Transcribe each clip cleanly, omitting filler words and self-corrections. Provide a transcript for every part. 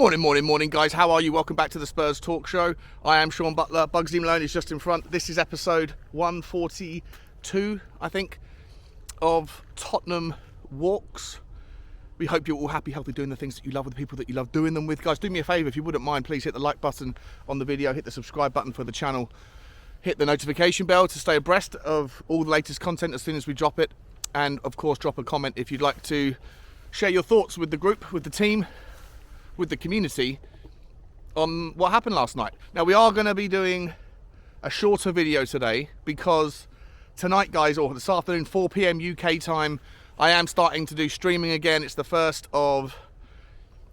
Morning, guys. How are you? Welcome back to the Spurs Talk Show. I am Sean Butler. Bugsy Malone is just in front. This is episode 142, I think, of Tottenham Walks. We hope you're all happy, healthy, doing the things that you love with the people that you love doing them with. Guys, do me a favour, if you wouldn't mind, please hit the like button on the video, hit the subscribe button for the channel, hit the notification bell to stay abreast of all the latest content as soon as we drop it, and of course drop a comment if you'd like to share your thoughts with the group, with the team, with the community on what happened last night. Now, we are going to be doing a shorter video today because tonight, guys, or this afternoon, 4 PM UK time, I am starting to do streaming again. It's the first of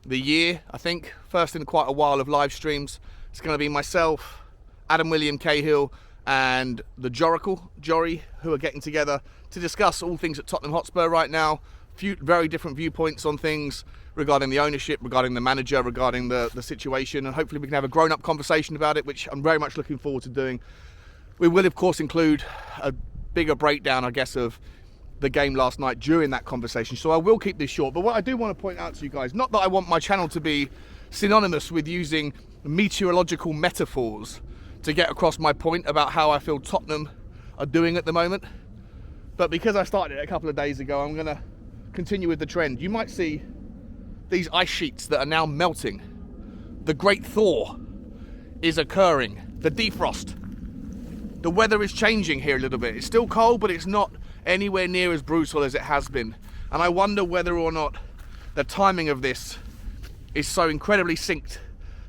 the year, I think, first in quite a while of live streams. It's going to be myself, Adam William Cahill, and the Jory, who are getting together to discuss all things at Tottenham Hotspur right now. Very different viewpoints on things regarding the ownership, regarding the manager, regarding the situation, and hopefully we can have a grown-up conversation about it, which I'm very much looking forward to doing. We will, of course, include a bigger breakdown, I guess, of the game last night during that conversation, so I will keep this short. But what I do want to point out to you guys, not that I want my channel to be synonymous with using meteorological metaphors to get across my point about how I feel Tottenham are doing at the moment, but because I started it a couple of days ago, I'm going to continue with the trend. You might see these ice sheets that are now melting. The great thaw is occurring. The defrost. The weather is changing here a little bit. It's still cold, but it's not anywhere near as brutal as it has been. And I wonder whether or not the timing of this is so incredibly synced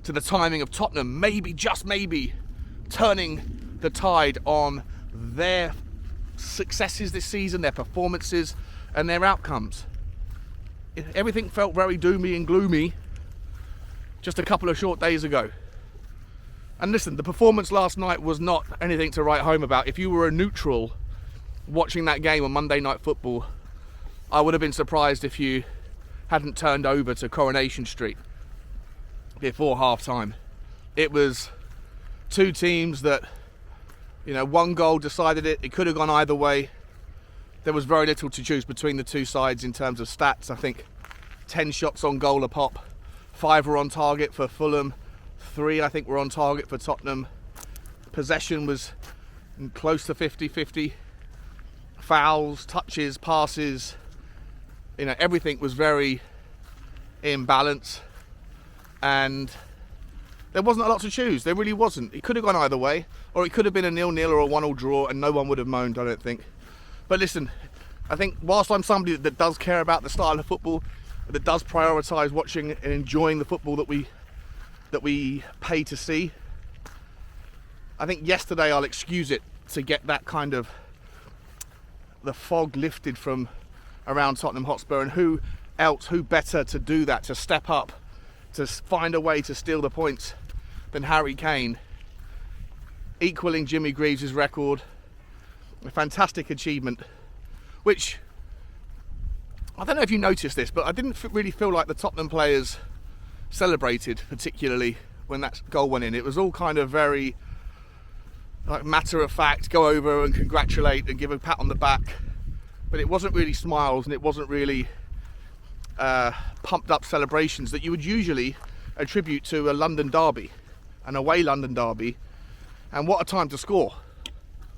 to the timing of Tottenham, maybe, just maybe, turning the tide on their successes this season, their performances, and their outcomes. Everything felt very doomy and gloomy just a couple of short days ago. And listen, the performance last night was not anything to write home about. If you were a neutral watching that game on Monday Night Football, I would have been surprised if you hadn't turned over to Coronation Street before half-time. It was two teams that, one goal decided it. It could have gone either way. There was very little to choose between the two sides in terms of stats. I think 10 shots on goal a pop. 5 were on target for Fulham. 3, I think, were on target for Tottenham. Possession was close to 50-50. Fouls, touches, passes. Everything was very in balance. And there wasn't a lot to choose. There really wasn't. It could have gone either way. Or it could have been a 0-0 or a 1-1 draw and no one would have moaned, I don't think. But listen, I think whilst I'm somebody that does care about the style of football, that does prioritise watching and enjoying the football that we pay to see, I think yesterday I'll excuse it to get that kind of the fog lifted from around Tottenham Hotspur, and who better to do that, to step up, to find a way to steal the points than Harry Kane, equalling Jimmy Greaves' record. A fantastic achievement, which, I don't know if you noticed this, but I didn't really feel like the Tottenham players celebrated particularly when that goal went in. It was all kind of very matter of fact, go over and congratulate and give a pat on the back, but it wasn't really smiles and it wasn't really pumped up celebrations that you would usually attribute to a London derby, an away London derby. And what a time to score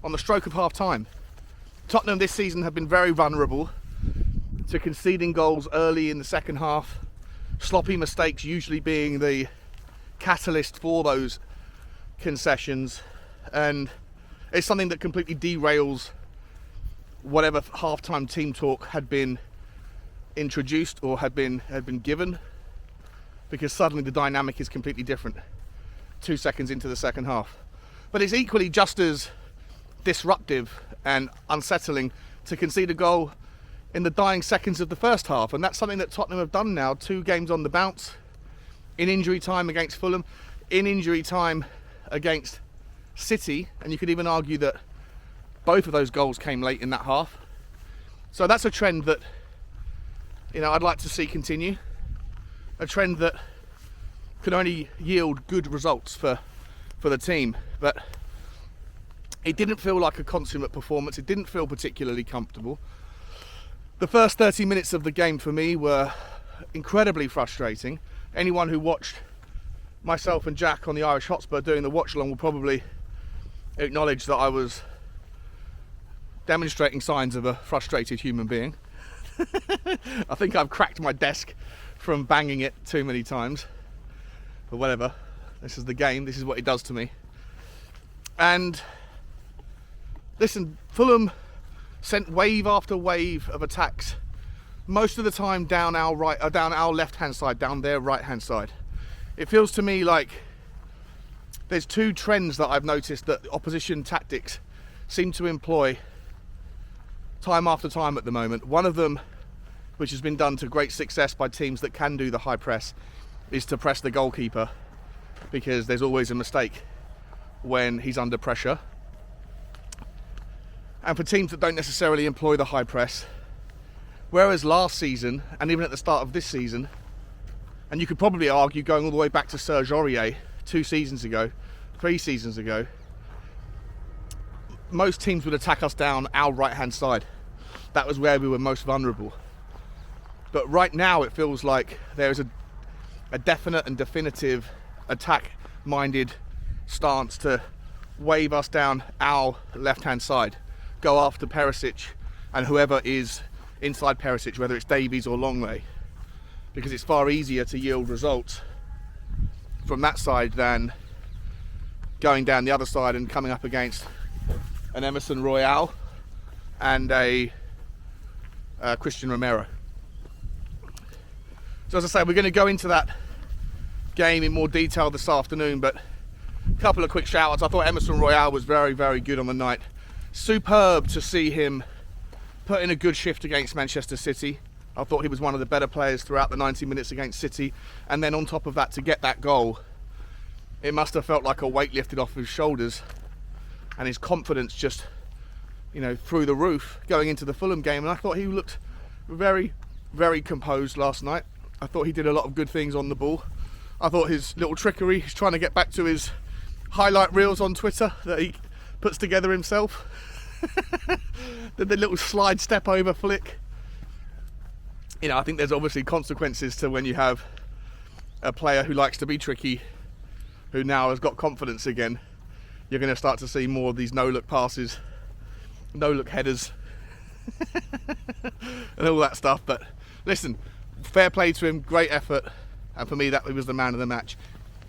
on the stroke of half-time. Tottenham this season have been very vulnerable to conceding goals early in the second half, sloppy mistakes usually being the catalyst for those concessions, and it's something that completely derails whatever half-time team talk had been introduced or had been given, because suddenly the dynamic is completely different 2 seconds into the second half. But it's equally just as disruptive and unsettling to concede a goal in the dying seconds of the first half, and that's something that Tottenham have done now. 2 games on the bounce, in injury time against Fulham, in injury time against City, and you could even argue that both of those goals came late in that half. So that's a trend that I'd like to see continue, a trend that can only yield good results for the team. But it didn't feel like a consummate performance. It didn't feel particularly comfortable. The first 30 minutes of the game for me were incredibly frustrating. anyone who watched myself and Jack on the Irish Hotspur doing the watch along will probably acknowledge that I was demonstrating signs of a frustrated human being. I think I've cracked my desk from banging it too many times, but whatever, this is the game, this is what it does to me. And listen, Fulham sent wave after wave of attacks, most of the time down our left hand side, down their right hand side. It feels to me like there's two trends that I've noticed that opposition tactics seem to employ time after time at the moment. One of them, which has been done to great success by teams that can do the high press, is to press the goalkeeper, because there's always a mistake when he's under pressure. And for teams that don't necessarily employ the high press, whereas last season, and even at the start of this season, and you could probably argue going all the way back to Serge Aurier 2 seasons ago, 3 seasons ago, most teams would attack us down our right hand side. That was where we were most vulnerable. But right now it feels like there is a definite and definitive attack-minded stance to wave us down our left-hand side, go after Perisic and whoever is inside Perisic, whether it's Davies or Longley, because it's far easier to yield results from that side than going down the other side and coming up against an Emerson Royale and a Christian Romero. So as I say, we're going to go into that game in more detail this afternoon, but a couple of quick shout-outs. I thought Emerson Royale was very, very good on the night. Superb to see him put in a good shift against Manchester City. I thought he was one of the better players throughout the 90 minutes against City, and then on top of that, to get that goal, it must have felt like a weight lifted off his shoulders, and his confidence just, through the roof going into the Fulham game. And I thought he looked very, very composed last night. I thought he did a lot of good things on the ball. I thought his little trickery, he's trying to get back to his highlight reels on Twitter that he puts together himself. the little slide step over flick. I think there's obviously consequences to when you have a player who likes to be tricky, who now has got confidence again. You're going to start to see more of these no-look passes, no-look headers, and all that stuff. But listen, fair play to him, great effort, and for me that was the man of the match.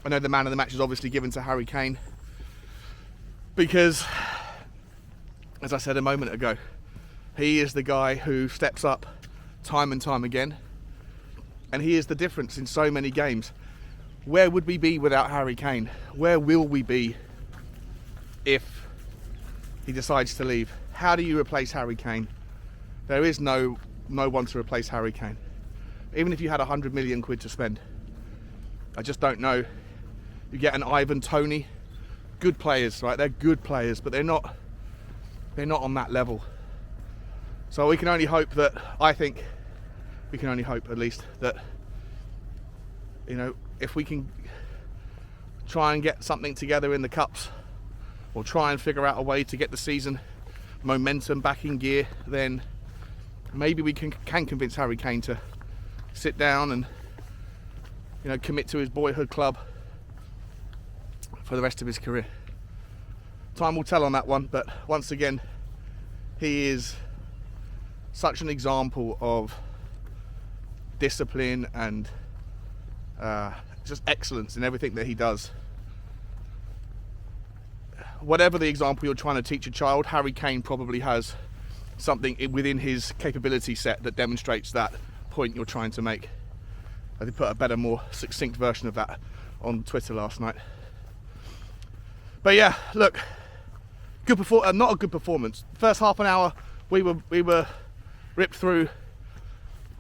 I know the man of the match is obviously given to Harry Kane, because, as I said a moment ago, he is the guy who steps up time and time again, and he is the difference in so many games. Where would we be without Harry Kane? Where will we be if he decides to leave? How do you replace Harry Kane? There is no one to replace Harry Kane. Even if you had 100 million quid to spend, I just don't know. You get an Ivan Toney, good players, right? They're good players, but they're not on that level. So we can only hope that, I think, we can only hope at least that, if we can try and get something together in the cups, or try and figure out a way to get the season momentum back in gear, then maybe we can convince Harry Kane to sit down and commit to his boyhood club for the rest of his career. Time will tell on that one, but once again, he is such an example of discipline and just excellence in everything that he does. Whatever the example you're trying to teach a child, Harry Kane probably has something within his capability set that demonstrates that point you're trying to make. I did put a better, more succinct version of that on Twitter last night. But yeah, look, not a good performance. First half an hour, we were ripped through.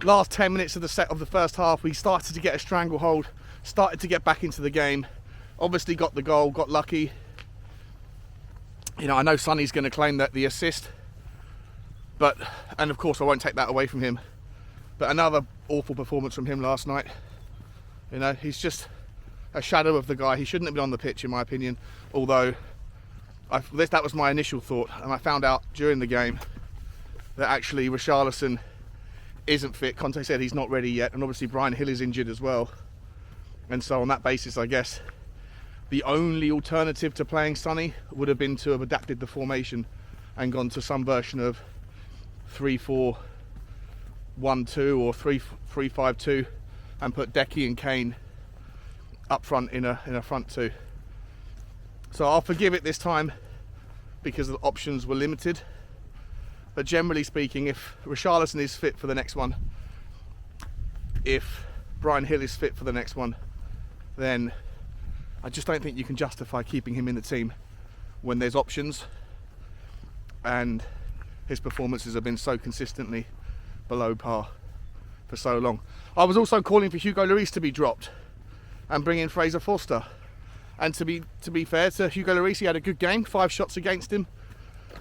Last 10 minutes of the first half, we started to get a stranglehold, started to get back into the game. Obviously got the goal, got lucky. I know Sonny's going to claim that the assist, and of course I won't take that away from him. But another awful performance from him last night. He's just a shadow of the guy. He shouldn't have been on the pitch, in my opinion. Although that was my initial thought, and I found out during the game that actually Richarlison isn't fit. Conte said he's not ready yet, and obviously Brian Hill is injured as well. And so on that basis, I guess the only alternative to playing Sonny would have been to have adapted the formation and gone to some version of 3-4-1-2 or 3-5-2 and put Decky and Kane up front in a front two. So I'll forgive it this time because the options were limited. But generally speaking, if Richarlison is fit for the next one, if Bryan Hill is fit for the next one, then I just don't think you can justify keeping him in the team when there's options and his performances have been so consistently below par for so long. I was also calling for Hugo Lloris to be dropped and bring in Fraser Forster. And to be fair to Hugo Lloris, he had a good game, 5 shots against him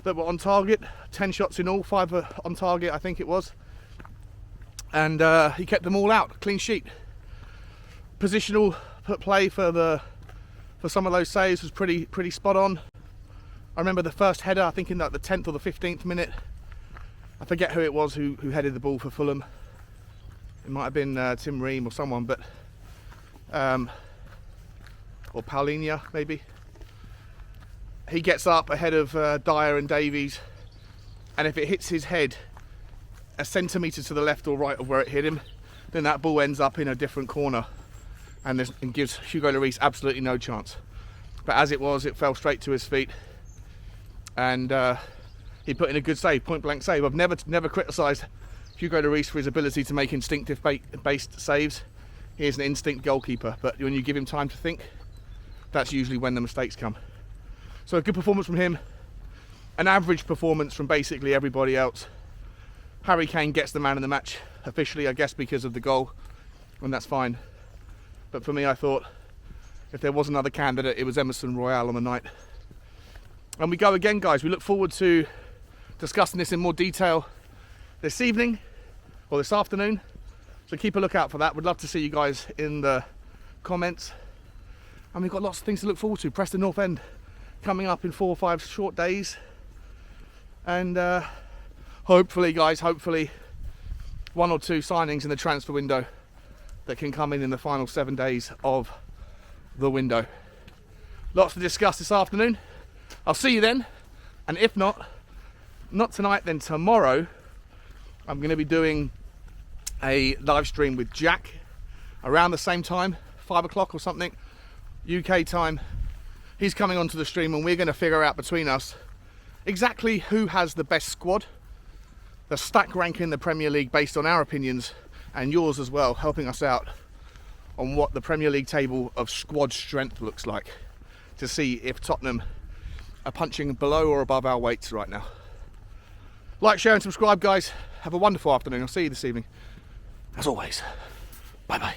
that were on target, 10 shots in all, 5 on target I think it was. And he kept them all out, clean sheet. Positional play for some of those saves was pretty spot on. I remember the first header, I think in like the 10th or the 15th minute. I forget who it was who headed the ball for Fulham. It might have been Tim Ream or someone, but or Paulinho maybe. He gets up ahead of Dyer and Davies, and if it hits his head a centimetre to the left or right of where it hit him, then that ball ends up in a different corner and gives Hugo Lloris absolutely no chance. But as it was, it fell straight to his feet, and he put in a good save, point blank save. I've never criticised Hugo Lloris for his ability to make instinctive based saves. He is an instinct goalkeeper, but when you give him time to think, that's usually when the mistakes come. So a good performance from him, an average performance from basically everybody else. Harry Kane gets the man of the match officially, I guess, because of the goal, and that's fine. But for me, I thought if there was another candidate, it was Emerson Royale on the night. And we go again, guys. We look forward to discussing this in more detail this evening or this afternoon. So keep a lookout for that. We'd love to see you guys in the comments. And we've got lots of things to look forward to. Preston North End coming up in 4 or 5 short days. And hopefully, guys, 1 or 2 signings in the transfer window that can come in the final 7 days of the window. Lots to discuss this afternoon. I'll see you then. And if not tonight, then tomorrow, I'm going to be doing a live stream with Jack around the same time, 5 o'clock or something, UK time. He's coming onto the stream and we're going to figure out between us exactly who has the best squad, the stack rank in the Premier League based on our opinions and yours as well, helping us out on what the Premier League table of squad strength looks like, to see if Tottenham are punching below or above our weights right now. Like, share and subscribe, guys. Have a wonderful afternoon. I'll see you this evening. As always, bye bye.